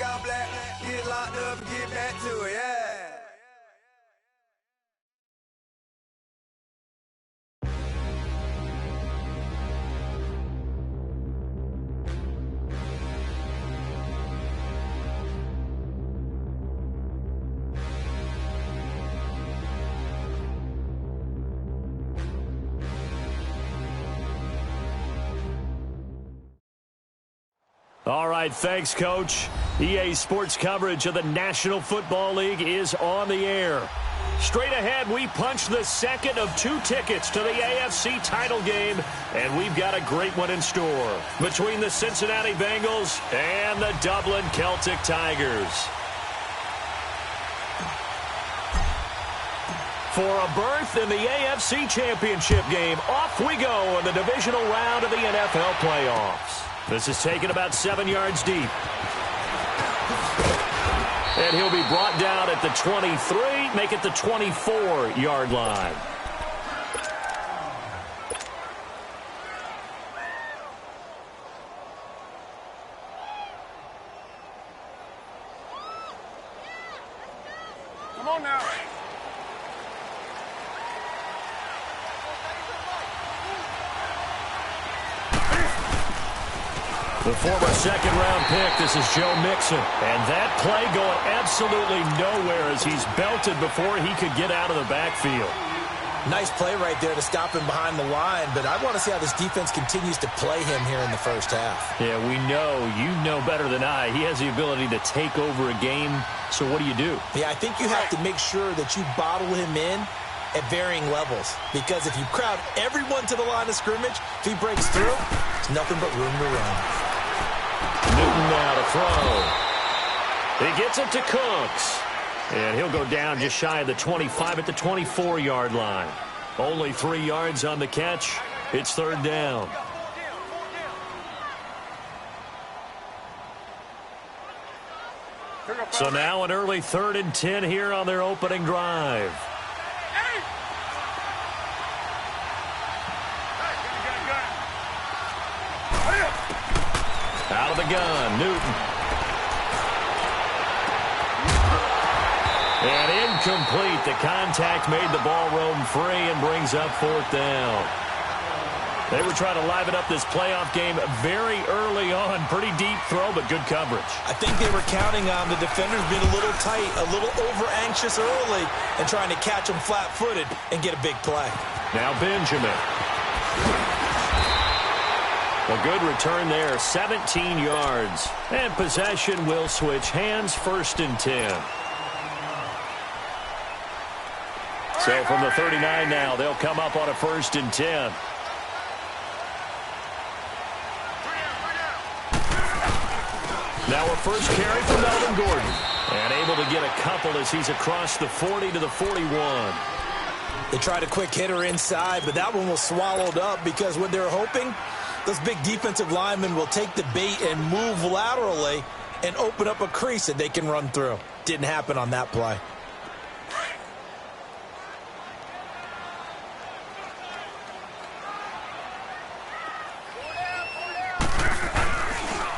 all black, get locked up and get back to it, yeah. All right, thanks, Coach. EA Sports coverage of the National Football League is on the air. Straight ahead, we punch the second of 2 tickets to the AFC title game, and we've got a great one in store between the Cincinnati Bengals and the Dublin Celtic Tigers. For a berth in the AFC Championship game, off we go in the divisional round of the NFL playoffs. This is taken about 7 yards deep. And he'll be brought down at the 23, make it the 24-yard line. Come on now. The former second-round pick, this is Joe Mixon. And that play going absolutely nowhere as he's belted before he could get out of the backfield. Nice play right there to stop him behind the line, but I want to see how this defense continues to play him here in the first half. Yeah, we know. You know better than I. He has the ability to take over a game, so what do you do? Yeah, I think you have to make sure that you bottle him in at varying levels, because if you crowd everyone to the line of scrimmage, if he breaks through, there's nothing but room to run. Newton now to throw. He gets it to Cooks. And he'll go down just shy of the 25 at the 24-yard line. Only 3 yards on the catch. It's third down. So now an early 3rd and 10 here on their opening drive. Out of the gun, Newton. And incomplete. The contact made the ball roam free and brings up 4th down. They were trying to liven up this playoff game very early on. Pretty deep throw, but good coverage. I think they were counting on the defenders being a little tight, a little over-anxious early, and trying to catch them flat-footed and get a big play. Now Benjamin. A good return there, 17 yards. And possession will switch hands, 1st and 10. So from the 39 now, they'll come up on a 1st and 10. Now a first carry from Melvin Gordon. And able to get a couple as he's across the 40 to the 41. They tried a quick hitter inside, but that one was swallowed up because what they're hoping, those big defensive linemen will take the bait and move laterally and open up a crease that they can run through. Didn't happen on that play.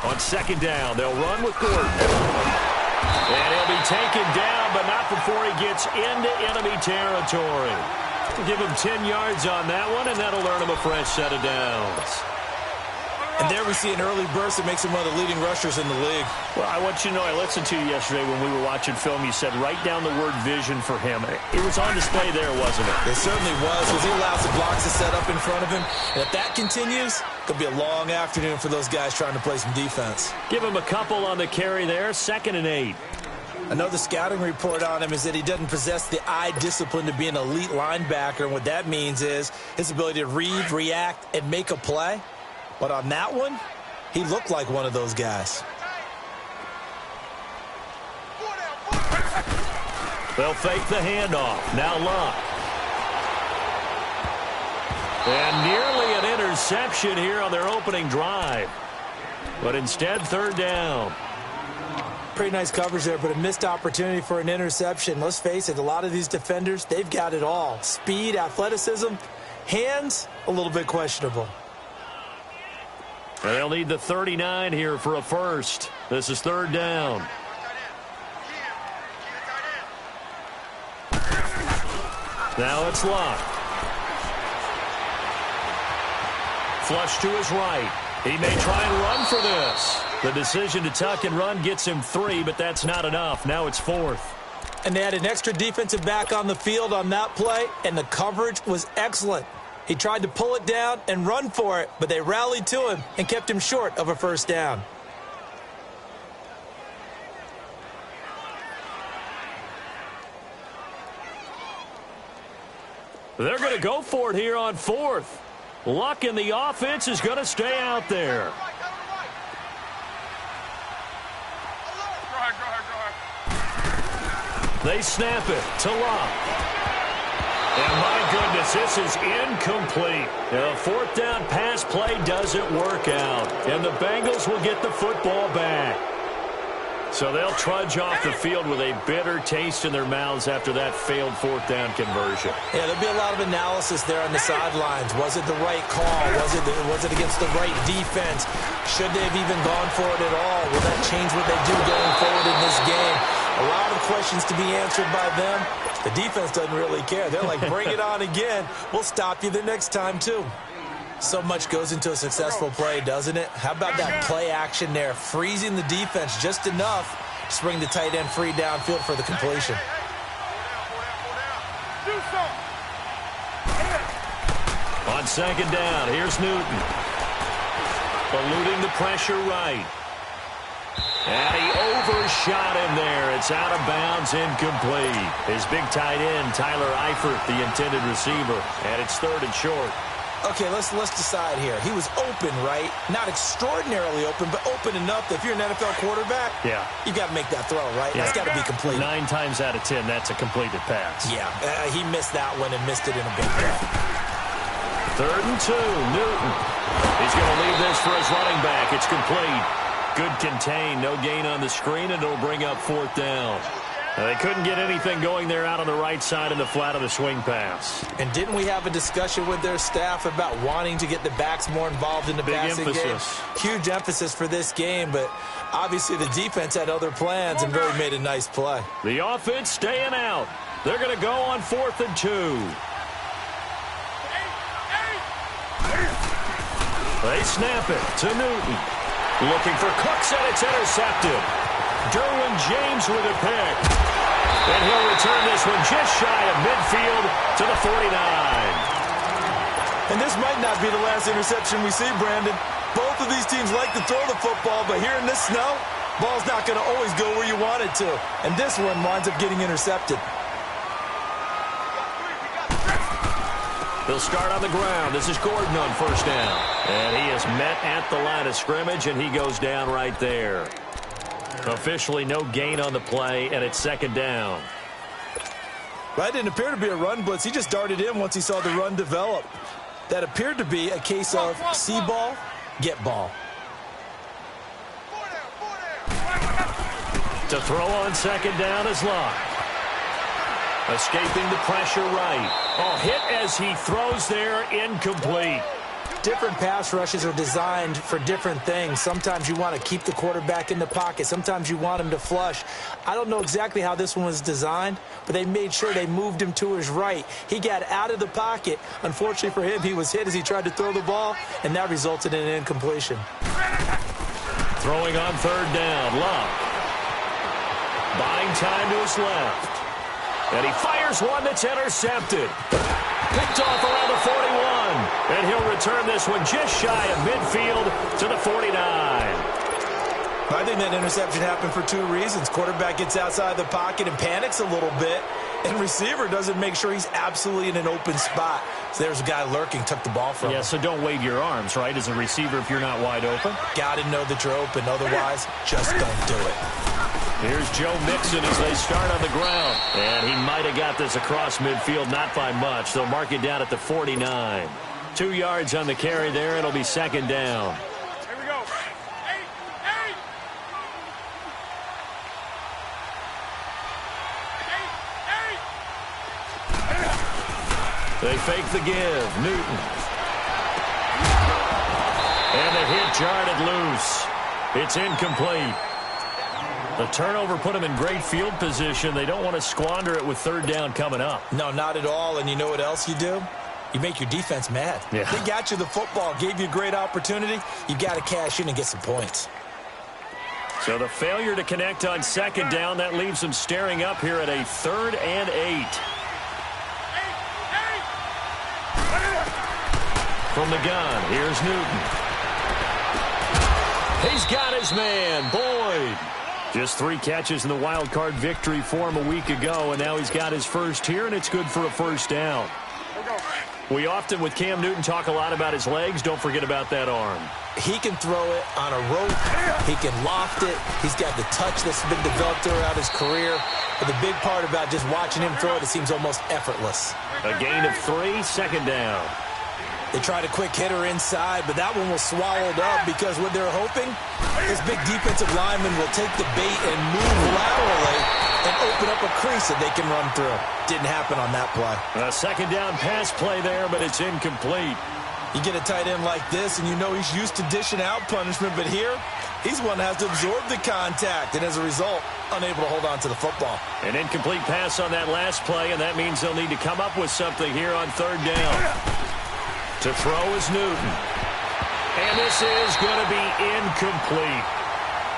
On 2nd down, they'll run with Gordon. And he'll be taken down, but not before he gets into enemy territory. We'll give him 10 yards on that one, and that'll earn him a fresh set of downs. And there we see an early burst that makes him one of the leading rushers in the league. Well, I want you to know, I listened to you yesterday when we were watching film. You said write down the word vision for him. It was on display there, wasn't it? It certainly was, because he allows the blocks to set up in front of him. And if that continues, it'll be a long afternoon for those guys trying to play some defense. Give him a couple on the carry there, 2nd and 8. Another scouting report on him is that he doesn't possess the eye discipline to be an elite linebacker. And what that means is his ability to read, react, and make a play. But on that one, he looked like one of those guys. They'll fake the handoff. Now Luck. And nearly an interception here on their opening drive. But instead, 3rd down. Pretty nice coverage there, but a missed opportunity for an interception. Let's face it, a lot of these defenders, they've got it all. Speed, athleticism, hands, a little bit questionable. And they'll need the 39 here for a first. This is third down. Now it's Luck. Flush to his right. He may try and run for this. The decision to tuck and run gets him 3, but that's not enough. Now it's 4th. And they had an extra defensive back on the field on that play, and the coverage was excellent. He tried to pull it down and run for it, but they rallied to him and kept him short of a first down. They're going to go for it here on 4th. Luck in the offense is going to stay out there. They snap it to Luck. And my goodness, this is incomplete. The 4th down pass play doesn't work out. And the Bengals will get the football back. So they'll trudge off the field with a bitter taste in their mouths after that failed 4th down conversion. Yeah, there'll be a lot of analysis there on the sidelines. Was it the right call? Was it against the right defense? Should they have even gone for it at all? Will that change what they do going forward in this game? A lot of questions to be answered by them. The defense doesn't really care. They're like, bring it on again. We'll stop you the next time, too. So much goes into a successful play, doesn't it? How about that play action there, freezing the defense just enough to bring the tight end free downfield for the completion. On second down, here's Newton. Eluding the pressure right. And he overshot him there. It's out of bounds, incomplete. His big tight end, Tyler Eifert, the intended receiver. And it's 3rd and short. Okay, let's decide here. He was open, right? Not extraordinarily open, but open enough that if you're an NFL quarterback, you got to make that throw, right? Yeah. That's got to be complete. 9 times out of 10, that's a completed pass. Yeah, he missed that one and missed it in a big way. 3rd and 2, Newton. He's going to leave this for his running back. It's complete. Good contain, no gain on the screen, and it'll bring up 4th down. They couldn't get anything going there out on the right side in the flat of the swing pass. And didn't we have a discussion with their staff about wanting to get the backs more involved in the passing game? Huge emphasis for this game, but obviously the defense had other plans and really made a nice play. The offense staying out. They're going to go on 4th and 2. They snap it to Newton. Looking for Cooks, and it's intercepted. Derwin James with a pick. And he'll return this one just shy of midfield to the 49. And this might not be the last interception we see, Brandon. Both of these teams like to throw the football, but here in this snow, ball's not going to always go where you want it to. And this one winds up getting intercepted. They'll start on the ground. This is Gordon on first down. And he is met at the line of scrimmage, and he goes down right there. Officially no gain on the play, and it's second down. That didn't appear to be a run blitz. He just darted in once he saw the run develop. That appeared to be a case of see ball, get ball. To throw on second down is Luck. Escaping the pressure right. Oh, hit as he throws there, incomplete. Different pass rushes are designed for different things. Sometimes you want to keep the quarterback in the pocket. Sometimes you want him to flush. I don't know exactly how this one was designed, but they made sure they moved him to his right. He got out of the pocket. Unfortunately for him, he was hit as he tried to throw the ball, and that resulted in an incompletion. Throwing on third down, Luck. Buying time to his left. And he fires one that's intercepted. Picked off around the 41. And he'll return this one just shy of midfield to the 49. I think that interception happened for 2 reasons. Quarterback gets outside the pocket and panics a little bit. And receiver doesn't make sure he's absolutely in an open spot. So there's a guy lurking, took the ball from him. Yeah, so don't wave your arms, right, as a receiver if you're not wide open. Got to know that you're open. Otherwise, just don't do it. Here's Joe Mixon as they start on the ground. And he might have got this across midfield, not by much. They'll mark it down at the 49. 2 yards on the carry there. It'll be second down. Here we go. Eight. They fake the give. Newton. And they hit jarred it loose. It's incomplete. The turnover put them in great field position. They don't want to squander it with third down coming up. No, not at all. And you know what else you do? You make your defense mad. Yeah. They got you the football, gave you a great opportunity. You got to cash in and get some points. So the failure to connect on second down, that leaves them staring up here at a 3rd and 8. From the gun, here's Newton. He's got his man, Boyd. Just 3 catches in the wild card victory for him a week ago, and now he's got his first here, and it's good for a first down. We often, with Cam Newton, talk a lot about his legs. Don't forget about that arm. He can throw it on a rope. He can loft it. He's got the touch that's been developed throughout his career. But the big part about just watching him throw it, it seems almost effortless. A gain of 3, second down. They tried a quick hitter inside, but that one was swallowed up because what they're hoping, this big defensive lineman will take the bait and move laterally and open up a crease that they can run through. Didn't happen on that play. A second down pass play there, but it's incomplete. You get a tight end like this, and you know he's used to dishing out punishment, but here, he's one that has to absorb the contact, and as a result, unable to hold on to the football. An incomplete pass on that last play, and that means they'll need to come up with something here on third down. To throw is Newton. And this is going to be incomplete.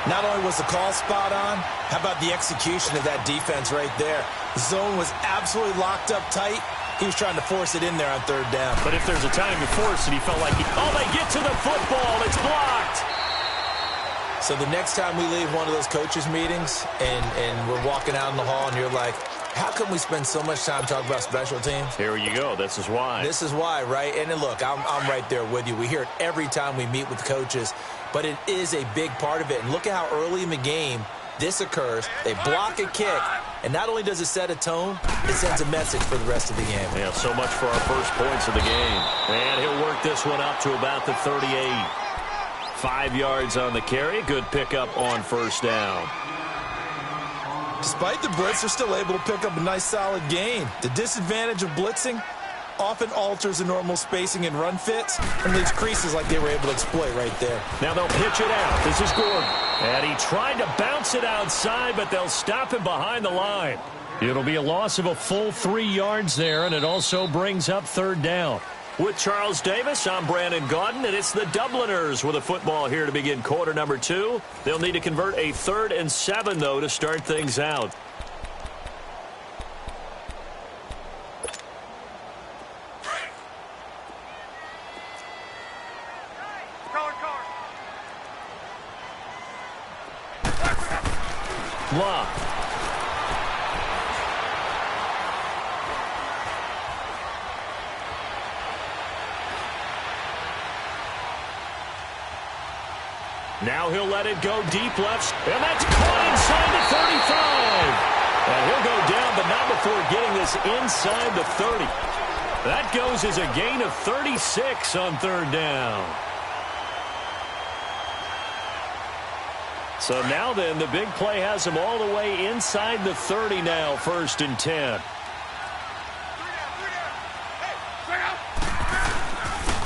Not only was the call spot on, how about the execution of that defense right there? The zone was absolutely locked up tight. He was trying to force it in there on third down. But if there's a time to force it, he felt like they get to the football. It's blocked. So the next time we leave one of those coaches' meetings and we're walking out in the hall and you're like, how come we spend so much time talking about special teams? Here you go. This is why. This is why, right? And look, I'm right there with you. We hear it every time we meet with coaches, but it is a big part of it. And look at how early in the game this occurs. They block a kick, and not only does it set a tone, it sends a message for the rest of the game. Yeah, so much for our first points of the game. And he'll work this one up to about the 38. 5 yards on the carry. Good pickup on first down. Despite the blitz, they're still able to pick up a nice solid gain. The disadvantage of blitzing often alters the normal spacing and run fits and leaves creases like they were able to exploit right there. Now they'll pitch it out. This is Gordon. And he tried to bounce it outside, but they'll stop him behind the line. It'll be a loss of a full 3 yards there, and it also brings up third down. With Charles Davis, I'm Brandon Gaudin, and it's the Dubliners with a football here to begin quarter number 2. They'll need to convert a 3rd and 7, though, to start things out. Love. Now he'll let it go deep left, and that's caught inside the 35. And he'll go down, but not before getting this inside the 30. That goes as a gain of 36 on third down. So now then, the big play has him all the way inside the 30 now, 1st and 10.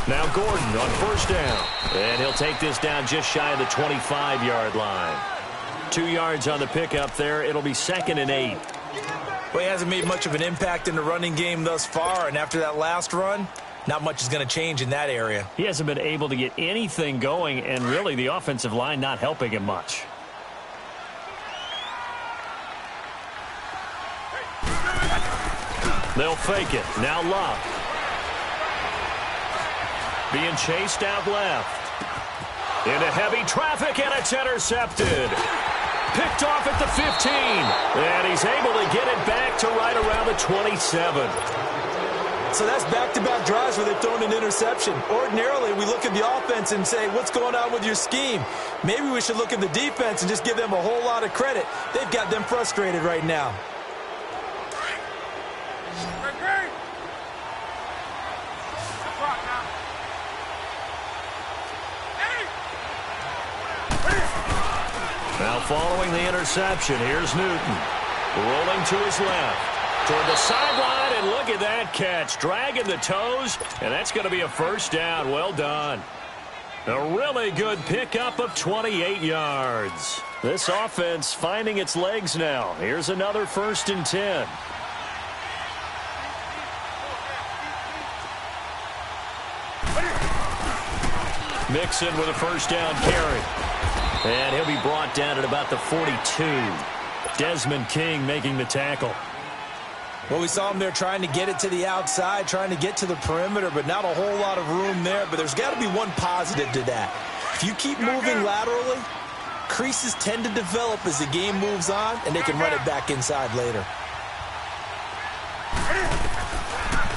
Now Gordon on first down. And he'll take this down just shy of the 25-yard line. 2 yards on the pickup there. It'll be 2nd and 8. Well, he hasn't made much of an impact in the running game thus far, and after that last run, not much is going to change in that area. He hasn't been able to get anything going, and really the offensive line not helping him much. They'll fake it. Now Love. Being chased out left. Into heavy traffic, and it's intercepted. Picked off at the 15. And he's able to get it back to right around the 27. So that's back-to-back drives where they've thrown an interception. Ordinarily, we look at the offense and say, what's going on with your scheme? Maybe we should look at the defense and just give them a whole lot of credit. They've got them frustrated right now. Now following the interception, here's Newton. Rolling to his left. Toward the sideline, and look at that catch. Dragging the toes, and that's going to be a first down. Well done. A really good pickup of 28 yards. This offense finding its legs now. Here's another 1st and 10. Mixon with a 1st down carry. And he'll be brought down at about the 42. Desmond King making the tackle. Well, we saw him there trying to get it to the outside, trying to get to the perimeter, but not a whole lot of room there. But there's got to be one positive to that. If you keep moving laterally, creases tend to develop as the game moves on, and they can run it back inside later.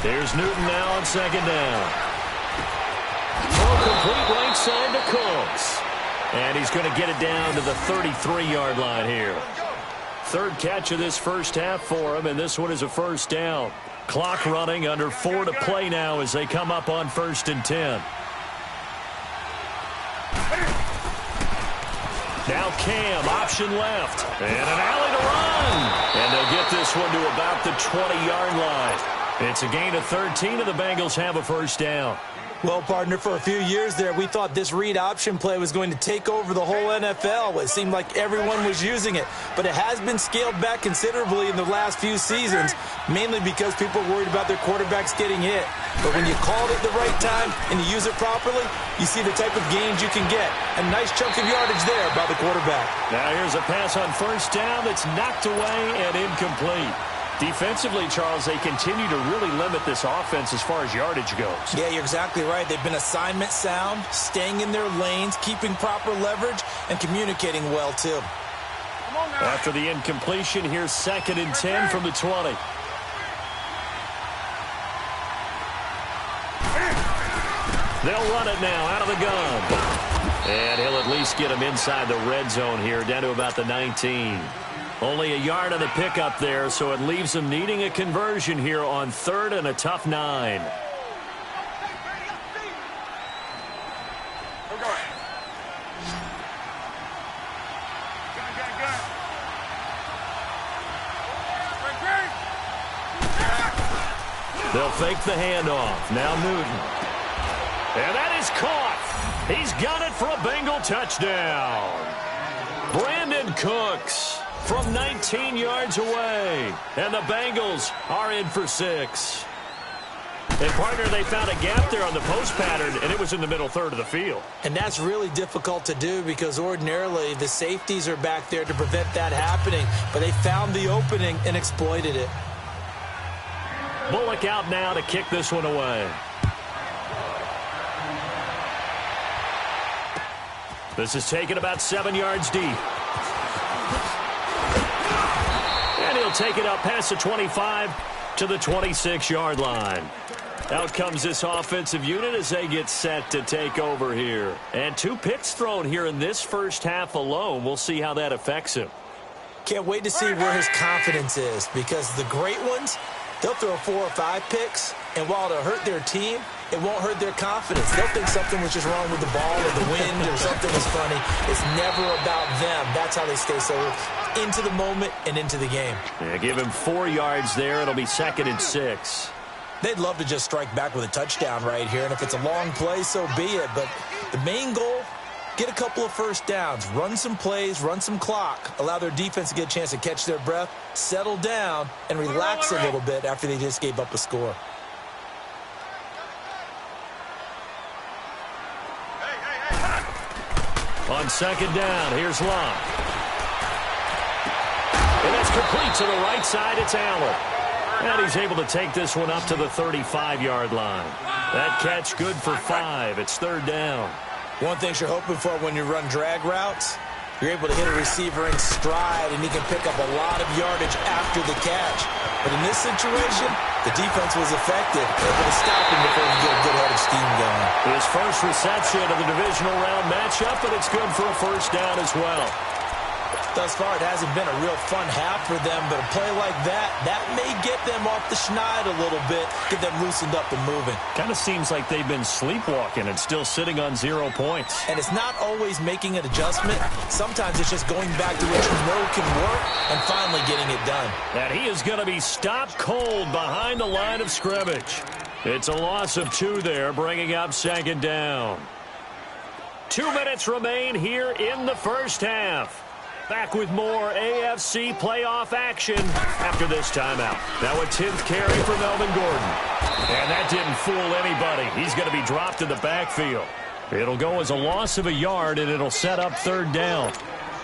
Here's Newton now on 2nd down. Complete right side to Cooks. And he's going to get it down to the 33-yard line here. 3rd catch of this first half for him, and this one is a 1st down. Clock running, under 4 to play now as they come up on 1st and 10. Now Cam, option left, and an alley to run. And they'll get this one to about the 20-yard line. It's a gain of 13, and the Bengals have a 1st down. Well, partner, for a few years there, we thought this read option play was going to take over the whole NFL. It seemed like everyone was using it, but it has been scaled back considerably in the last few seasons, mainly because people are worried about their quarterbacks getting hit. But when you call it at the right time and you use it properly, you see the type of gains you can get. A nice chunk of yardage there by the quarterback. Now here's a pass on 1st down that's knocked away and incomplete. Defensively, Charles, they continue to really limit this offense as far as yardage goes. Yeah, you're exactly right. They've been assignment sound, staying in their lanes, keeping proper leverage, and communicating well, too. After the incompletion, here's 2nd and 10 from the 20. They'll run it now out of the gun. And he'll at least get him inside the red zone here, down to about the 19. Only a yard on the pickup there, so it leaves them needing a conversion here on 3rd and a tough 9. They'll fake the handoff. Now Newton. And that is caught. He's got it for a Bengal touchdown. Brandon Cooks from 19 yards away. And the Bengals are in for 6. And, partner, they found a gap there on the post pattern, and it was in the middle 3rd of the field. And that's really difficult to do because ordinarily the safeties are back there to prevent that happening. But they found the opening and exploited it. Bullock out now to kick this one away. This is taken about 7 yards deep. And he'll take it up past the 25 to the 26-yard line. Out comes this offensive unit as they get set to take over here. And 2 picks thrown here in this first half alone. We'll see how that affects him. Can't wait to see where his confidence is because the great ones, they'll throw 4 or 5 picks, and while it'll hurt their team, it won't hurt their confidence. They'll think something was just wrong with the ball or the wind or something was funny. It's never about them. That's how they stay so into the moment and into the game. Yeah, give him 4 yards there. It'll be 2nd and 6. They'd love to just strike back with a touchdown right here, and if it's a long play, so be it. But the main goal, get a couple of first downs, run some plays, run some clock, allow their defense to get a chance to catch their breath, settle down, and relax a little bit after they just gave up a score. On 2nd down, here's Locke. And that's complete to the right side. It's Allen. And he's able to take this one up to the 35-yard line. That catch good for 5. It's 3rd down. One thing you're hoping for when you run drag routes, you're able to hit a receiver in stride, and he can pick up a lot of yardage after the catch. But in this situation, the defense was effective, able to stop him before he get a good head of steam going. His first reception of the divisional round matchup, and it's good for a 1st down as well. Thus far, it hasn't been a real fun half for them, but a play like that may get them off the schneid a little bit, get them loosened up and moving. Kind of seems like they've been sleepwalking and still sitting on 0 points. And it's not always making an adjustment. Sometimes it's just going back to what you know can work and finally getting it done. And he is going to be stopped cold behind the line of scrimmage. It's a loss of 2 there, bringing up 2nd down. 2 minutes remain here in the first half. Back with more AFC playoff action after this timeout. Now a 10th carry for Melvin Gordon. And that didn't fool anybody. He's going to be dropped in the backfield. It'll go as a loss of a yard, and it'll set up 3rd down.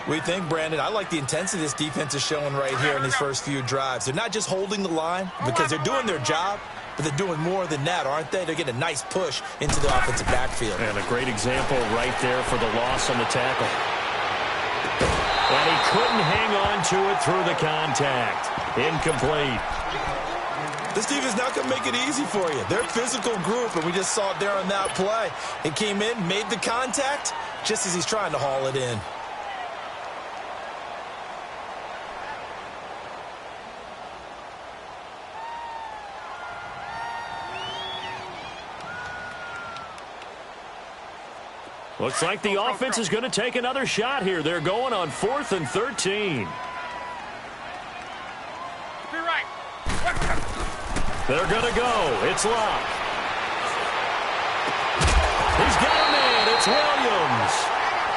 We think, Brandon, I like the intensity this defense is showing right here in these first few drives. They're not just holding the line because they're doing their job, but they're doing more than that, aren't they? They're getting a nice push into the offensive backfield. And a great example right there for the loss on the tackle. And he couldn't hang on to it through the contact. Incomplete. This defense is not going to make it easy for you. They're a physical group, and we just saw it there on that play. It came in, made the contact, just as he's trying to haul it in. Looks like the offense is going to take another shot here. They're going on 4th and 13. They're going to go. It's Locke. He's got a man. It's Williams.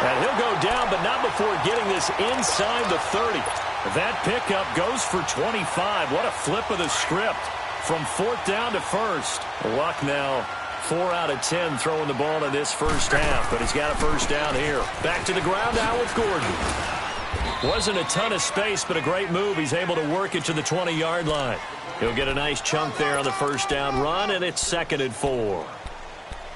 And he'll go down, but not before getting this inside the 30. That pickup goes for 25. What a flip of the script from 4th down to 1st. Locke now 4 out of 10 throwing the ball in this first half, but he's got a first down here. Back to the ground now with Gordon. Wasn't a ton of space, but a great move. He's able to work it to the 20-yard line. He'll get a nice chunk there on the first down run, and it's 2nd and 4.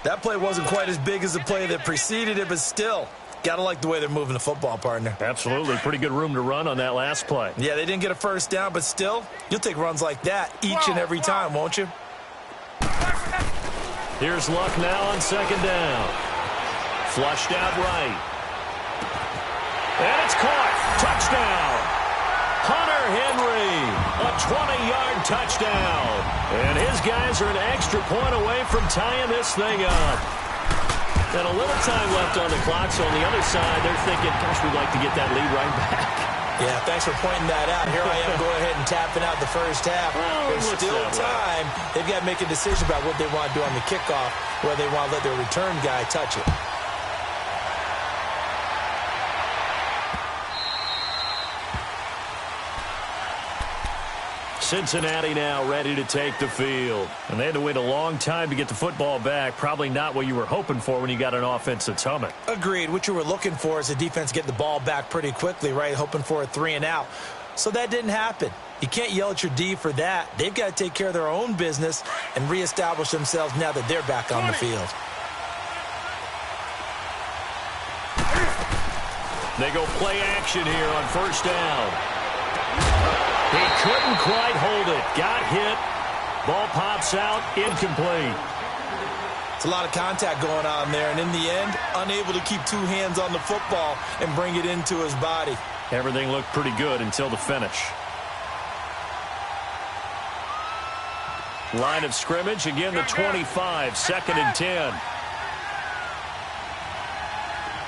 That play wasn't quite as big as the play that preceded it, but still, got to like the way they're moving the football, partner. Absolutely. Pretty good room to run on that last play. Yeah, they didn't get a first down, but still, you'll take runs like that each and every time, won't you? Here's Luck now on 2nd down. Flushed out right. And it's caught. Touchdown. Hunter Henry, a 20-yard touchdown. And his guys are an extra point away from tying this thing up. And a little time left on the clock, so on the other side, they're thinking, gosh, we'd like to get that lead right back. Yeah, thanks for pointing that out. Here I am going ahead and tapping out the first half. There's still time. They've got to make a decision about what they want to do on the kickoff, whether they want to let their return guy touch it. Cincinnati now ready to take the field. And they had to wait a long time to get the football back. Probably not what you were hoping for when you got an offense that's humming. Agreed. What you were looking for is the defense get the ball back pretty quickly, right? Hoping for a 3 and out. So that didn't happen. You can't yell at your D for that. They've got to take care of their own business and reestablish themselves now that they're back on the field. They go play action here on first down. He couldn't quite hold it. Got hit. Ball pops out. Incomplete. It's a lot of contact going on there, and in the end, unable to keep 2 hands on the football and bring it into his body. Everything looked pretty good until the finish. Line of scrimmage, again the 25, 2nd and 10.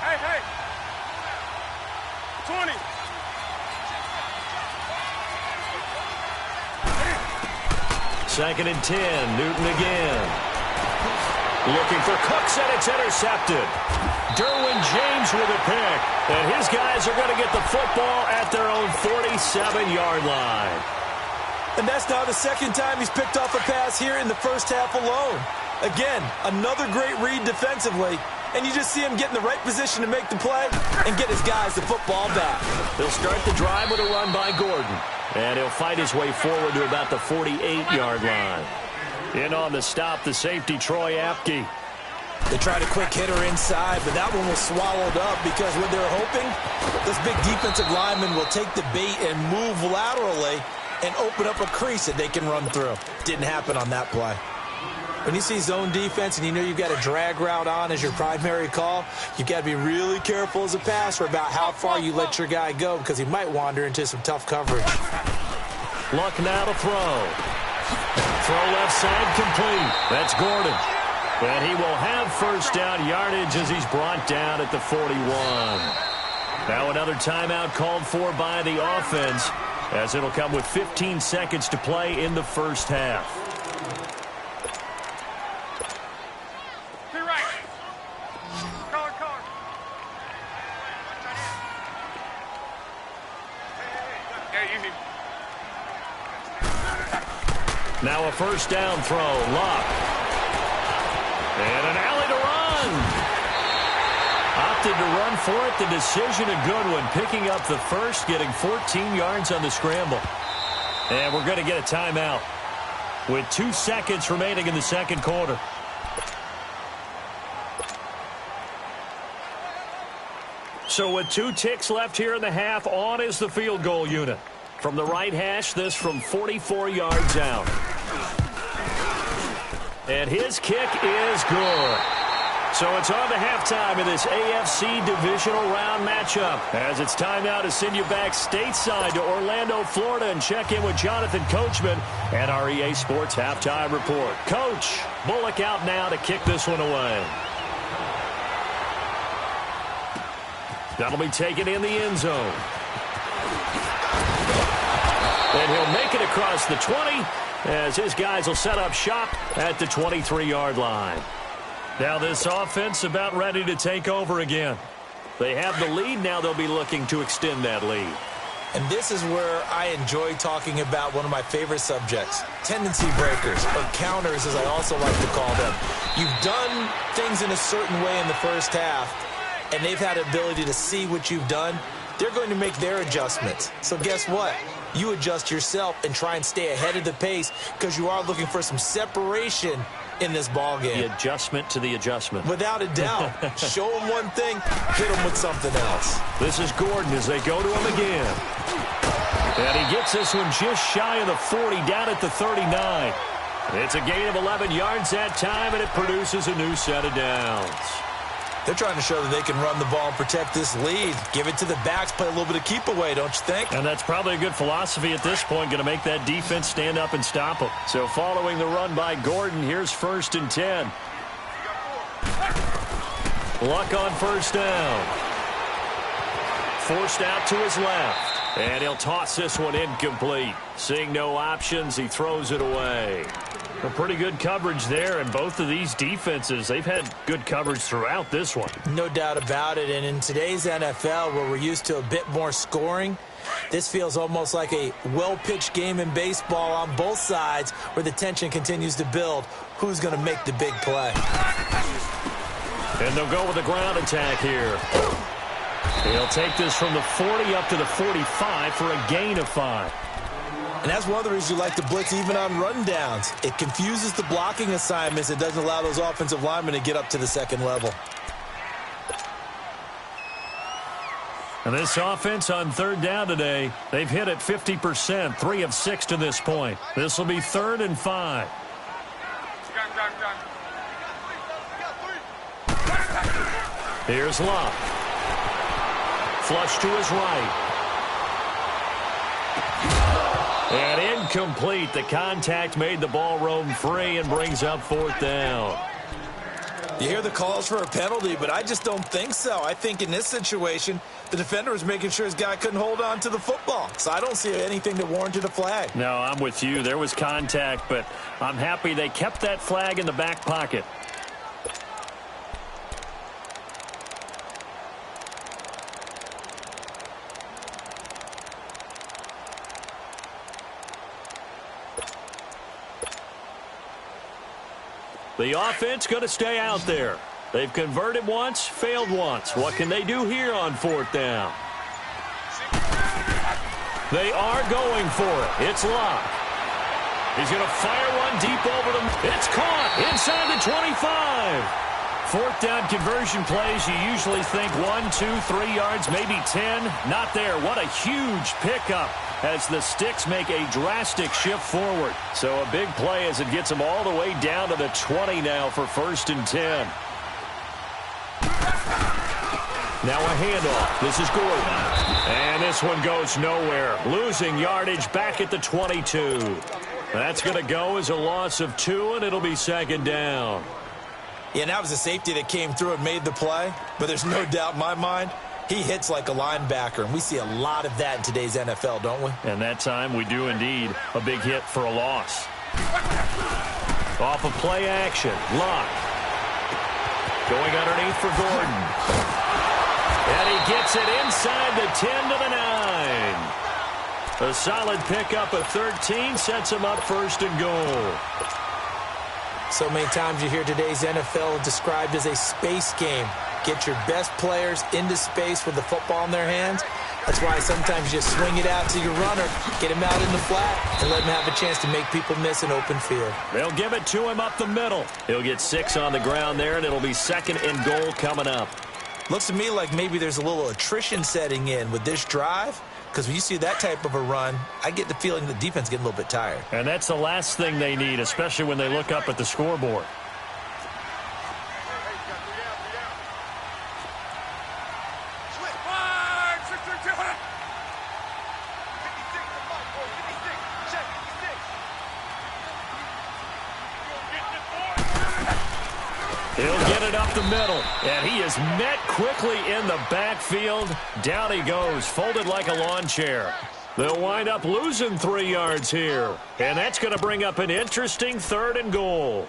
Hey. 20. Second and 10. Newton again. Looking for Cooks, and it's intercepted. Derwin James with a pick. And his guys are going to get the football at their own 47-yard line. And that's now the second time he's picked off a pass here in the first half alone. Again, another great read defensively. And you just see him get in the right position to make the play and get his guys the football back. They'll start the drive with a run by Gordon. And he'll fight his way forward to about the 48-yard line. In on the stop, the safety, Troy Apke. They tried a quick hitter inside, but that one was swallowed up because what they're hoping, this big defensive lineman will take the bait and move laterally and open up a crease that they can run through. Didn't happen on that play. When you see zone defense and you know you've got a drag route on as your primary call, you've got to be really careful as a passer about how far you let your guy go because he might wander into some tough coverage. Luck now to throw. Throw left side complete. That's Gordon. And he will have first down yardage as he's brought down at the 41. Now another timeout called for by the offense as it'll come with 15 seconds to play in the first half. Now a first down throw. Luck. And an alley to run. Opted to run for it. The decision a good one. Picking up the first, getting 14 yards on the scramble. And we're going to get a timeout with 2 seconds remaining in the second quarter. So with 2 ticks left here in the half, on is the field goal unit. From the right hash, this from 44 yards out. And his kick is good. So it's on to halftime in this AFC divisional round matchup. As it's time now to send you back stateside to Orlando, Florida, and check in with Jonathan Coachman and our EA Sports halftime report. Coach, Bullock out now to kick this one away. That'll be taken in the end zone. And he'll make it across the 20 as his guys will set up shop at the 23-yard line. Now this offense about ready to take over again. They have the lead. Now they'll be looking to extend that lead. And this is where I enjoy talking about one of my favorite subjects, tendency breakers, or counters as I also like to call them. You've done things in a certain way in the first half, and they've had the ability to see what you've done. They're going to make their adjustments. So guess what? You adjust yourself and try and stay ahead of the pace because you are looking for some separation in this ball game. The adjustment to the adjustment. Without a doubt. Show them one thing, hit them with something else. This is Gordon as they go to him again. And he gets this one just shy of the 40, down at the 39. It's a gain of 11 yards that time, and it produces a new set of downs. They're trying to show that they can run the ball and protect this lead. Give it to the backs, play a little bit of keep away, don't you think? And that's probably a good philosophy at this point, going to make that defense stand up and stop them. So following the run by Gordon, here's 1st and 10. Luck on first down. Forced out to his left. And he'll toss this one incomplete. Seeing no options, he throws it away. A pretty good coverage there, and both of these defenses, they've had good coverage throughout this one. No doubt about it, and in today's NFL, where we're used to a bit more scoring, this feels almost like a well-pitched game in baseball on both sides where the tension continues to build. Who's going to make the big play? And they'll go with a ground attack here. He'll take this from the 40 up to the 45 for a gain of 5. And that's one of the reasons you like to blitz even on rundowns. It confuses the blocking assignments. It doesn't allow those offensive linemen to get up to the second level. And this offense on 3rd down today, they've hit it 50%, 3 of 6 to this point. This will be 3rd and 5. Here's Luck. Flush to his right. And incomplete. The contact made the ball roam free and brings up 4th down. You hear the calls for a penalty, but I just don't think so. I think in this situation, the defender was making sure his guy couldn't hold on to the football. So I don't see anything that warranted a flag. No, I'm with you. There was contact, but I'm happy they kept that flag in the back pocket. The offense going to stay out there. They've converted once, failed once. What can they do here on 4th down? They are going for it. It's Luck. He's going to fire one deep over them. It's caught inside the 25. 4th down conversion plays, you usually think 1, 2, 3 yards, maybe 10. Not there. What a huge pickup as the Sticks make a drastic shift forward. So a big play as it gets them all the way down to the 20 now for 1st and 10. Now a handoff. This is Gordon. And this one goes nowhere. Losing yardage back at the 22. That's going to go as a loss of 2, and it'll be 2nd down. Yeah, and that was a safety that came through and made the play. But there's no doubt in my mind, he hits like a linebacker, and we see a lot of that in today's NFL, don't we? And that time we do indeed a big hit for a loss. Off of play action, Luck. Going underneath for Gordon. And he gets it inside the 10 to the 9. A solid pickup of 13 sets him up first and goal. So many times you hear today's NFL described as a space game. Get your best players into space with the football in their hands. That's why sometimes you just swing it out to your runner, get him out in the flat, and let him have a chance to make people miss an open field. They'll give it to him up the middle. He'll get 6 on the ground there, and it'll be second and goal coming up. Looks to me like maybe there's a little attrition setting in with this drive, because when you see that type of a run, I get the feeling the defense is getting a little bit tired. And that's the last thing they need, especially when they look up at the scoreboard. He'll get it up the middle, and he is met quickly in the backfield. Down he goes, folded like a lawn chair. They'll wind up losing 3 yards here, and that's going to bring up an interesting third and goal.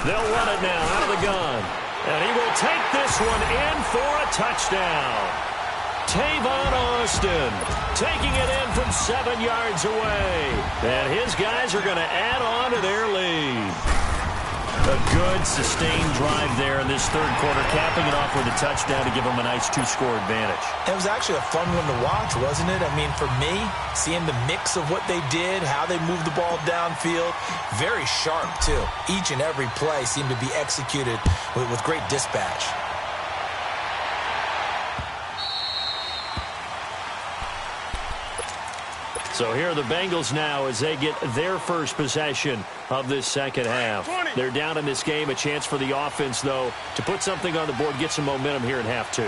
They'll run it now out of the gun. And he will take this one in for a touchdown. Tavon Austin taking it in from 7 yards away. And his guys are going to add on to their lead. A good sustained drive there in this third quarter, capping it off with a touchdown to give them a nice 2-score advantage. It was actually a fun one to watch, wasn't it? I mean, for me, seeing the mix of what they did, how they moved the ball downfield, very sharp, too. Each and every play seemed to be executed with great dispatch. So here are the Bengals now as they get their first possession of this second half. They're down in this game. A chance for the offense, though, to put something on the board, get some momentum here in half 2.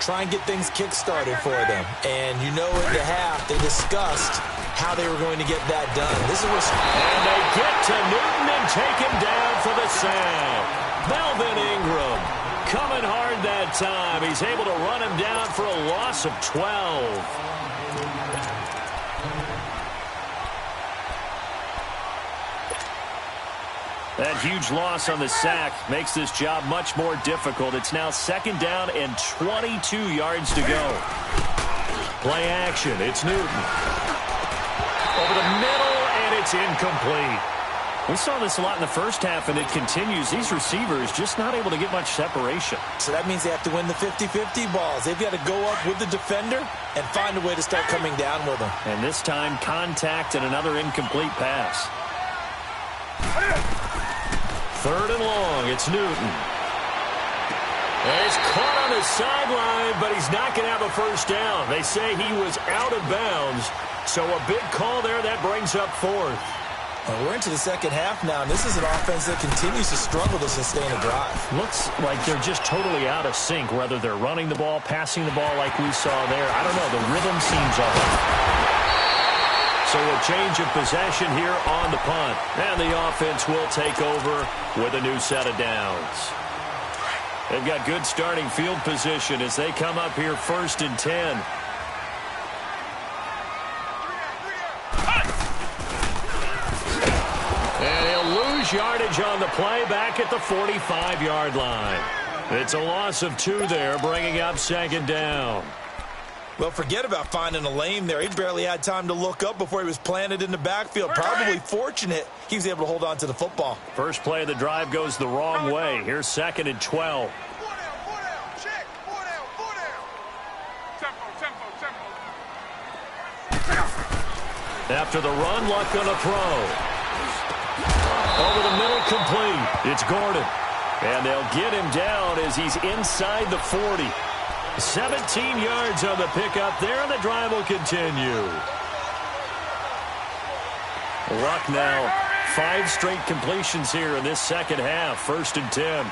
Try and get things kick-started for them. And you know at the half, they discussed how they were going to get that done. This is where... And they get to Newton and take him down for the sack. Melvin Ingram coming hard that time. He's able to run him down for a loss of 12. That huge loss on the sack makes this job much more difficult. It's now second down and 22 yards to go. Play action. It's Newton. Over the middle, and it's incomplete. We saw this a lot in the first half, and it continues. These receivers just not able to get much separation. So that means they have to win the 50-50 balls. They've got to go up with the defender and find a way to start coming down with them. And this time, contact and another incomplete pass. Third and long, it's Newton. And he's caught on the sideline, but he's not going to have a first down. They say he was out of bounds, so a big call there that brings up fourth. Well, we're into the second half now, and this is an offense that continues to struggle to sustain a drive. Looks like they're just totally out of sync, whether they're running the ball, passing the ball like we saw there. I don't know, the rhythm seems off. So a change of possession here on the punt. And the offense will take over with a new set of downs. They've got good starting field position as they come up here first and 10. And he'll lose yardage on the play back at the 45-yard line. It's a loss of 2 there, bringing up second down. Well, forget about finding a lane there. He barely had time to look up before he was planted in the backfield. Probably fortunate he was able to hold on to the football. First play of the drive goes the wrong way. Here's second and 12. After the run, Luck on a throw. Over the middle, complete. It's Gordon. And they'll get him down as he's inside the 40. 17 yards on the pickup there, and the drive will continue. Luck now, 5 straight completions here in this second half. First and 10.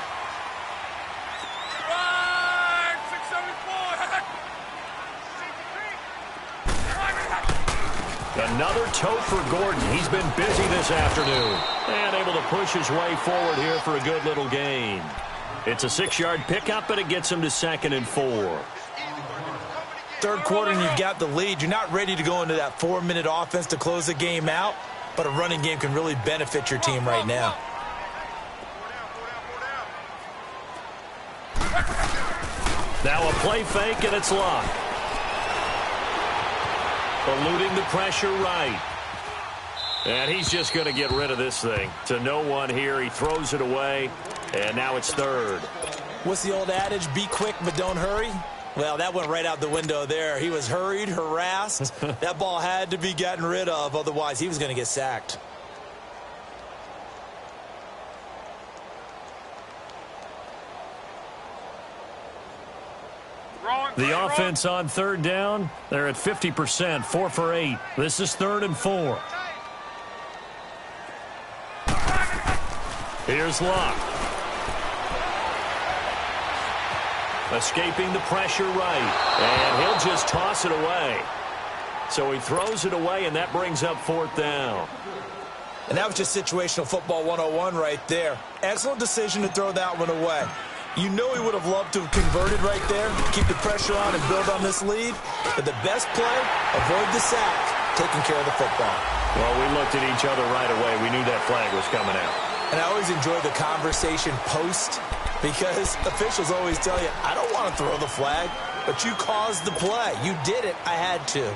Another tote for Gordon. He's been busy this afternoon. And able to push his way forward here for a good little gain. It's a 6-yard pickup, but it gets him to second and 4. Third quarter and you've got the lead. You're not ready to go into that 4-minute offense to close the game out, but a running game can really benefit your team right now. Now a play fake, and it's locked. Eluding the pressure right. And he's just going to get rid of this thing. To no one here. He throws it away, and now it's third. What's the old adage? Be quick, but don't hurry. Well, that went right out the window there. He was hurried, harassed. That ball had to be gotten rid of. Otherwise, he was going to get sacked. The offense on third down, they're at 50%, 4 for 8. This is 3rd and 4. Here's Locke. Escaping the pressure right, and he'll just toss it away. So he throws it away, and that brings up 4th down. And that was just situational football 101 right there. Excellent decision to throw that one away. You know he would have loved to have converted right there, keep the pressure on and build on this lead. But the best play, avoid the sack, taking care of the football. Well, we looked at each other right away. We knew that flag was coming out. And I always enjoy the conversation post because officials always tell you, I don't want to throw the flag, but you caused the play. You did it. I had to.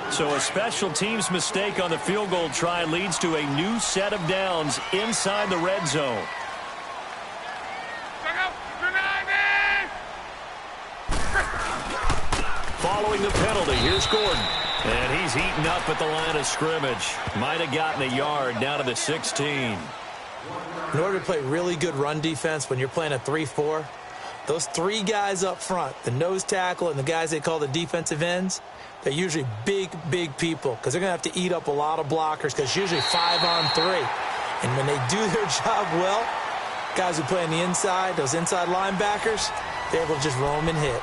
So a special teams mistake on the field goal try leads to a new set of downs inside the red zone. Following the penalty, here's Gordon. And he's eaten up at the line of scrimmage. Might have gotten a yard down to the 16. In order to play really good run defense when you're playing a 3-4, those 3 guys up front, the nose tackle and the guys they call the defensive ends, they're usually big, big people because they're going to have to eat up a lot of blockers because it's usually 5 on 3. And when they do their job well, guys who play on the inside, those inside linebackers, they're able to just roam and hit.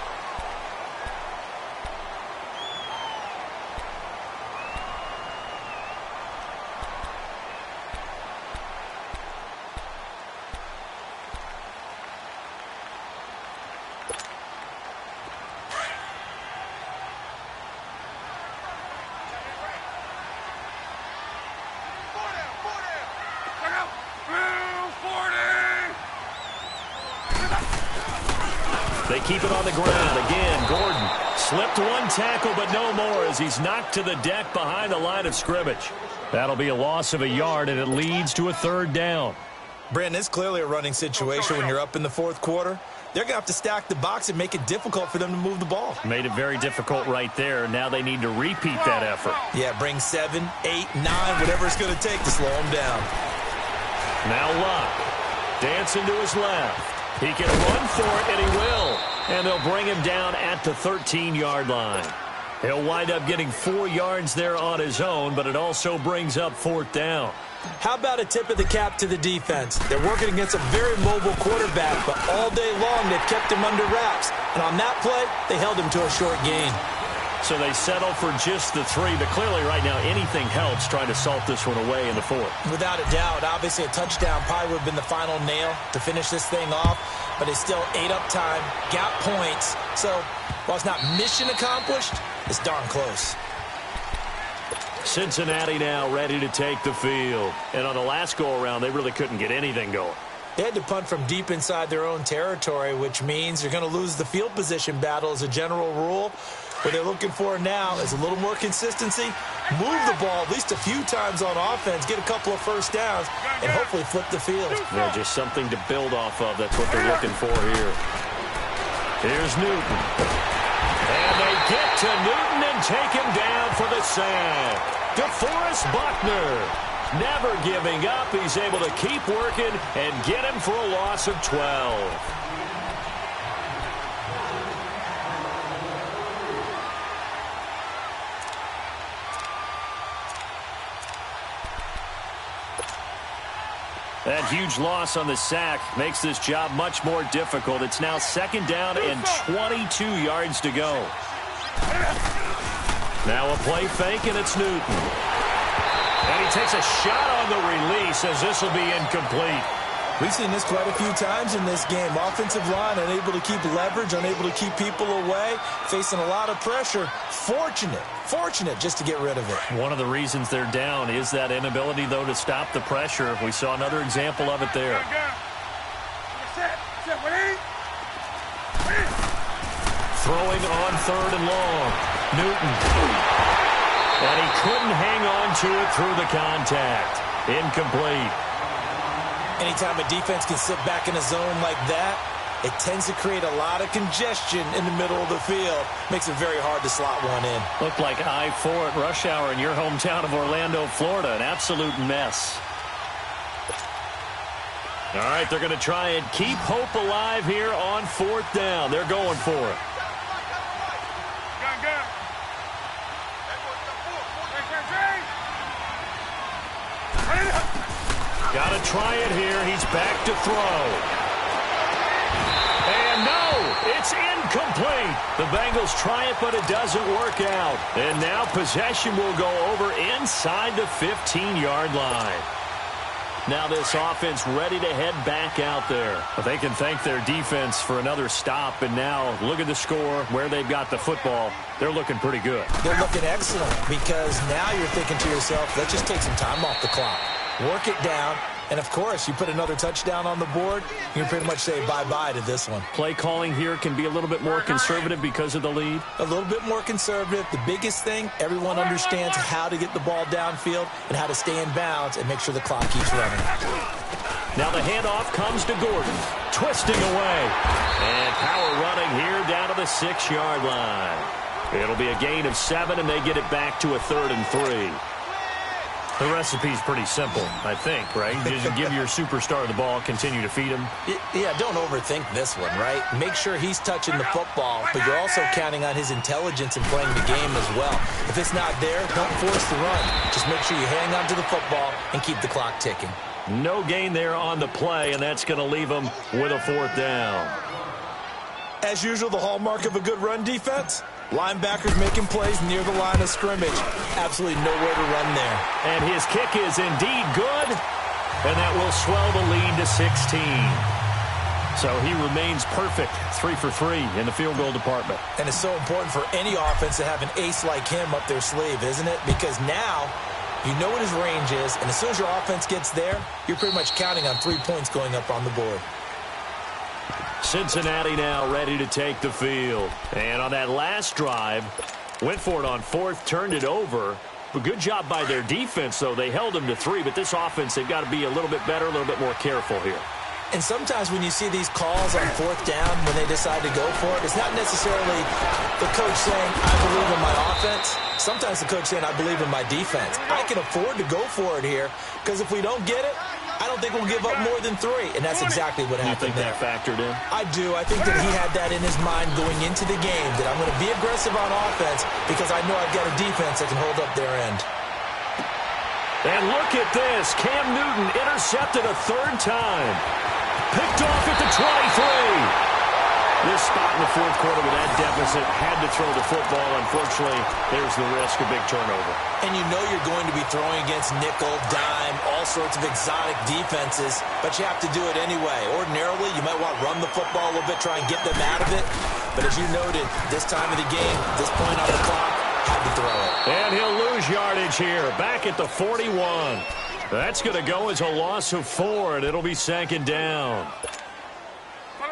They keep it on the ground. Again, Gordon slipped one tackle, but no more as he's knocked to the deck behind the line of scrimmage. That'll be a loss of a yard, and it leads to a 3rd down. Brandon, it's clearly a running situation when you're up in the 4th quarter. They're going to have to stack the box and make it difficult for them to move the ball. Made it very difficult right there. Now they need to repeat that effort. Yeah, bring 7, 8, 9, whatever it's going to take to slow them down. Now Locke dancing to his left. He can run for it, and he will. And they'll bring him down at the 13-yard line. He'll wind up getting 4 yards there on his own, but it also brings up 4th down. How about a tip of the cap to the defense? They're working against a very mobile quarterback, but all day long they've kept him under wraps. And on that play, they held him to a short gain. So they settle for just the 3, but clearly right now anything helps trying to salt this one away in the 4th. Without a doubt, obviously a touchdown probably would have been the final nail to finish this thing off, but it's still ate up time, got points. So while it's not mission accomplished, it's darn close. Cincinnati now ready to take the field. And on the last go-around, they really couldn't get anything going. They had to punt from deep inside their own territory, which means you're going to lose the field position battle as a general rule. What they're looking for now is a little more consistency, move the ball at least a few times on offense, get a couple of first downs, and hopefully flip the field. Yeah, just something to build off of. That's what they're looking for here. Here's Newton. And they get to Newton and take him down for the sack. DeForest Buckner never giving up. He's able to keep working and get him for a loss of 12. That huge loss on the sack makes this job much more difficult. It's now 2nd down and 22 yards to go. Now a play fake, and it's Newton. And he takes a shot on the release as this will be incomplete. We've seen this quite a few times in this game. Offensive line unable to keep leverage, unable to keep people away, facing a lot of pressure. Fortunate just to get rid of it. One of the reasons they're down is that inability, though, to stop the pressure. We saw another example of it there. Throwing on 3rd and long. Newton. And he couldn't hang on to it through the contact. Incomplete. Anytime a defense can sit back in a zone like that, it tends to create a lot of congestion in the middle of the field. Makes it very hard to slot one in. Looked like I-4 at rush hour in your hometown of Orlando, Florida. An absolute mess. All right, they're going to try and keep hope alive here on 4th down. They're going for it. Got to try it here. He's back to throw. And no, it's incomplete. The Bengals try it, but it doesn't work out. And now possession will go over inside the 15-yard line. Now this offense ready to head back out there. But they can thank their defense for another stop. And now look at the score, where they've got the football. They're looking pretty good. They're looking excellent because now you're thinking to yourself, let's just take some time off the clock. Work it down, and of course, you put another touchdown on the board, you can pretty much say bye-bye to this one. Play calling here can be a little bit more conservative because of the lead. A little bit more conservative. The biggest thing, everyone understands how to get the ball downfield and how to stay in bounds and make sure the clock keeps running. Now the handoff comes to Gordon, twisting away. And power running here down to the 6-yard line. It'll be a gain of 7, and they get it back to a 3rd and 3. The recipe's pretty simple, I think, right? Just give your superstar the ball, continue to feed him. Yeah, don't overthink this one, right? Make sure he's touching the football, but you're also counting on his intelligence in playing the game as well. If it's not there, don't force the run. Just make sure you hang on to the football and keep the clock ticking. No gain there on the play, and that's going to leave him with a 4th down. As usual, the hallmark of a good run defense, linebackers making plays near the line of scrimmage. Absolutely nowhere to run there. And his kick is indeed good, and that will swell the lead to 16. So he remains perfect, 3 for 3 in the field goal department. And it's so important for any offense to have an ace like him up their sleeve, isn't it? Because now you know what his range is, and as soon as your offense gets there, you're pretty much counting on 3 points going up on the board. Cincinnati now ready to take the field. And on that last drive, went for it on 4th, turned it over. But good job by their defense, though. They held them to 3, but this offense, they've got to be a little bit better, a little bit more careful here. And sometimes when you see these calls on 4th down, when they decide to go for it, it's not necessarily the coach saying, I believe in my offense. Sometimes the coach saying, I believe in my defense. I can afford to go for it here, because if we don't get it, I don't think we'll give up more than 3, and that's exactly what happened there. You think that factored in? I do. I think that he had that in his mind going into the game, that I'm going to be aggressive on offense because I know I've got a defense that can hold up their end. And look at this. Cam Newton intercepted a 3rd time. Picked off at the 23. This spot in the 4th quarter with that deficit, had to throw the football. Unfortunately, there's the risk of big turnover. And you know you're going to be throwing against nickel, dime, all sorts of exotic defenses, but you have to do it anyway. Ordinarily, you might want to run the football a little bit, try and get them out of it. But as you noted, this time of the game, this point on the clock, had to throw it. And he'll lose yardage here, back at the 41. That's going to go as a loss of 4, and it'll be 2nd down.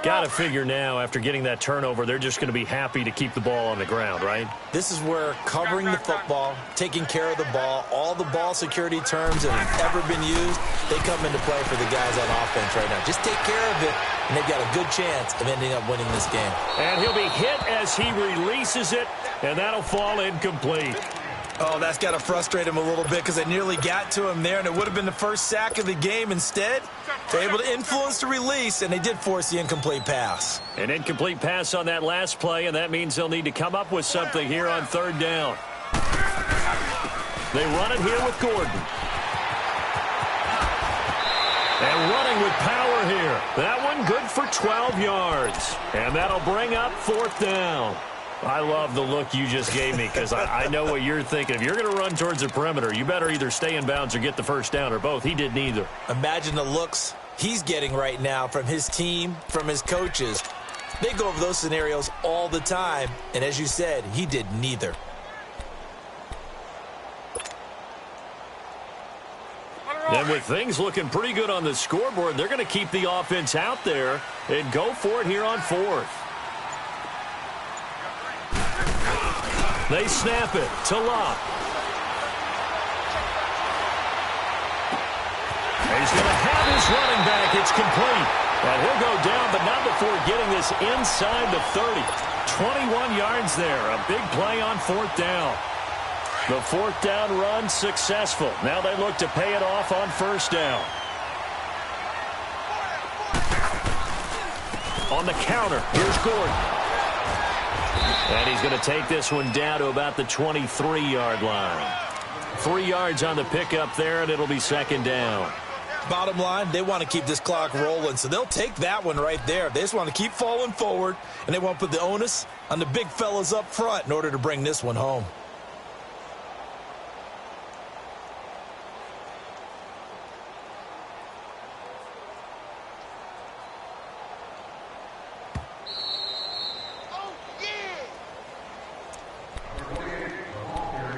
Got to figure now, after getting that turnover, they're just going to be happy to keep the ball on the ground, right? This is where covering the football, taking care of the ball, all the ball security terms that have ever been used, they come into play for the guys on offense right now. Just take care of it, and they've got a good chance of ending up winning this game. And he'll be hit as he releases it, and that'll fall incomplete. Oh, that's got to frustrate him a little bit because they nearly got to him there, and it would have been the first sack of the game. Instead, they're able to influence the release, and they did force the incomplete pass. An incomplete pass on that last play, and that means they'll need to come up with something here on 3rd down. They run it here with Gordon. And running with power here. That one good for 12 yards. And that'll bring up 4th down. I love the look you just gave me because I know what you're thinking. If you're going to run towards the perimeter, you better either stay in bounds or get the 1st down or both. He did neither. Imagine the looks he's getting right now from his team, from his coaches. They go over those scenarios all the time, and as you said, he did neither. And with things looking pretty good on the scoreboard, they're going to keep the offense out there and go for it here on fourth. They snap it to Locke. He's going to have his running back. It's complete. And he'll go down, but not before getting this inside the 30. 21 yards there. A big play on fourth down. The fourth down run successful. Now they look to pay it off on first down. On the counter, here's Gordon. And he's going to take this one down to about the 23-yard line. 3 yards on the pickup there, and it'll be second down. Bottom line, they want to keep this clock rolling, so they'll take that one right there. They just want to keep falling forward, and they want to put the onus on the big fellas up front in order to bring this one home.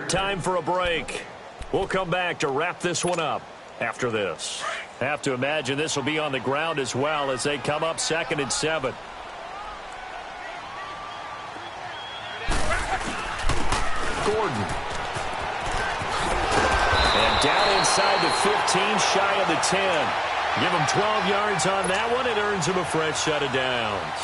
Time for a break. We'll come back to wrap this one up after this. Have to imagine this will be on the ground as well as they come up 2nd and 7. Gordon. And down inside the 15, shy of the 10. Give him 12 yards on that one. It earns him a fresh set of downs.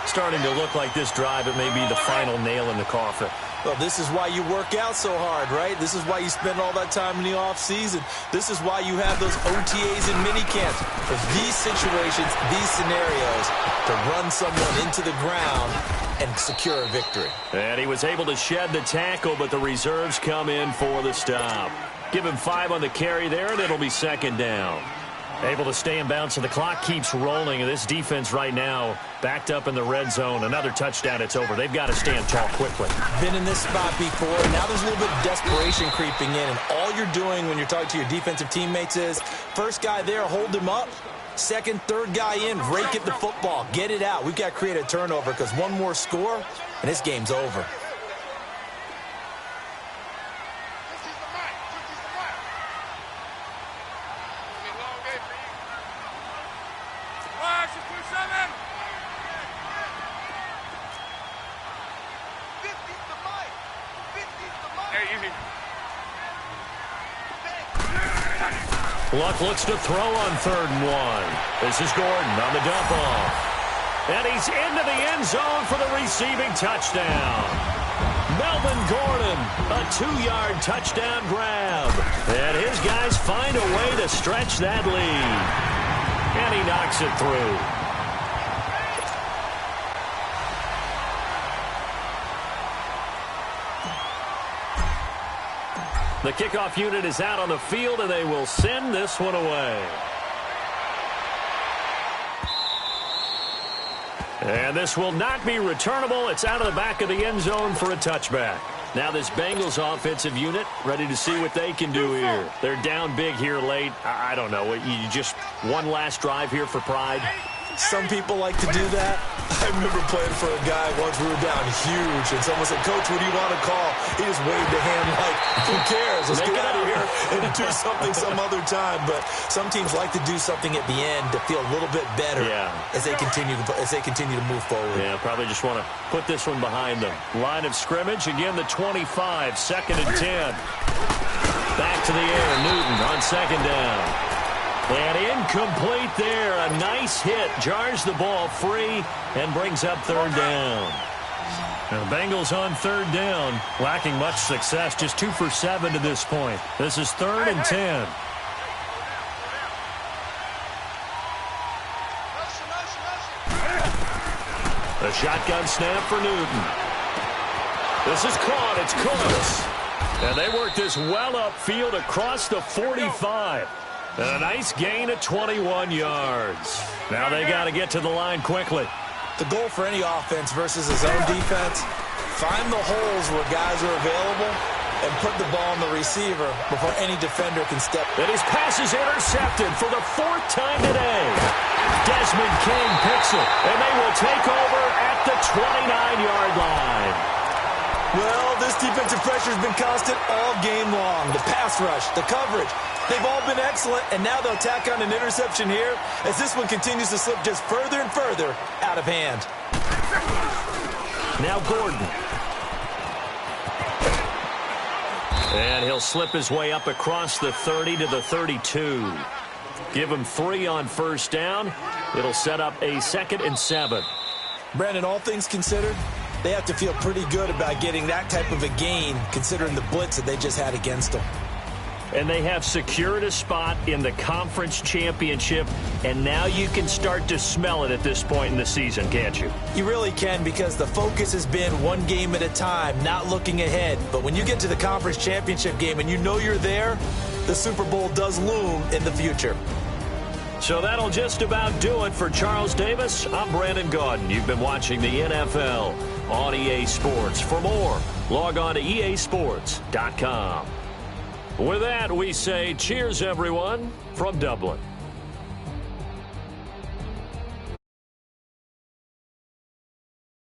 Starting to look like this drive, it may be the final nail in the coffin. Well, this is why you work out so hard, right? This is why you spend all that time in the offseason. This is why you have those OTAs and minicamps. For these situations, these scenarios, to run someone into the ground and secure a victory. And he was able to shed the tackle, but the reserves come in for the stop. Give him 5 on the carry there, and it'll be second down. Able to stay in bounds, so the clock keeps rolling. And this defense right now backed up in the red zone. Another touchdown, it's over. They've got to stand tall quickly. Been in this spot before. Now there's a little bit of desperation creeping in. And all you're doing when you're talking to your defensive teammates is, first guy there, hold him up. Second, third guy in, rake at the football. Get it out. We've got to create a turnover because one more score, and this game's over. Luck looks to throw on 3rd and 1. This is Gordon on the dump off. And he's into the end zone for the receiving touchdown. Melvin Gordon, a 2-yard touchdown grab. And his guys find a way to stretch that lead. And he knocks it through. The kickoff unit is out on the field, and they will send this one away. And this will not be returnable. It's out of the back of the end zone for a touchback. Now this Bengals offensive unit ready to see what they can do here. They're down big here late. I don't know. You just one last drive here for pride. Some people like to do that. I remember playing for a guy once. We were down huge, and someone said, "Coach, what do you want to call?" He just waved a hand like, "Who cares? Let's get out of here and do something some other time." But some teams like to do something at the end to feel a little bit better as they continue to move forward. Yeah, probably just want to put this one behind them. Line of scrimmage again. The 25, 2nd and 10. Back to the air. Newton on 2nd down. And incomplete there. A nice hit. Jars the ball free and brings up 3rd down. Now the Bengals on 3rd down. Lacking much success. Just 2 for 7 to this point. This is 3rd and 10. The shotgun snap for Newton. This is caught. It's close. And they work this well upfield across the 45. And a nice gain of 21 yards. Now they got to get to the line quickly. The goal for any offense versus his own defense, find the holes where guys are available and put the ball on the receiver before any defender can step. And his pass is intercepted for the 4th time today. Desmond King picks it, and they will take over at the 29-yard line. Well, this defensive pressure has been constant all game long. The pass rush, the coverage, they've all been excellent, and now they'll tack on an interception here as this one continues to slip just further and further out of hand. Now Gordon. And he'll slip his way up across the 30 to the 32. Give him 3 on first down. It'll set up a 2nd and 7. Brandon, all things considered, they have to feel pretty good about getting that type of a gain considering the blitz that they just had against them. And they have secured a spot in the conference championship, and now you can start to smell it at this point in the season, can't you? You really can, because the focus has been one game at a time, not looking ahead. But when you get to the conference championship game and you know you're there, the Super Bowl does loom in the future. So that'll just about do it for Charles Davis. I'm Brandon Gaudin. You've been watching the NFL on EA Sports. For more, log on to easports.com. With that, we say cheers, everyone, from Dublin.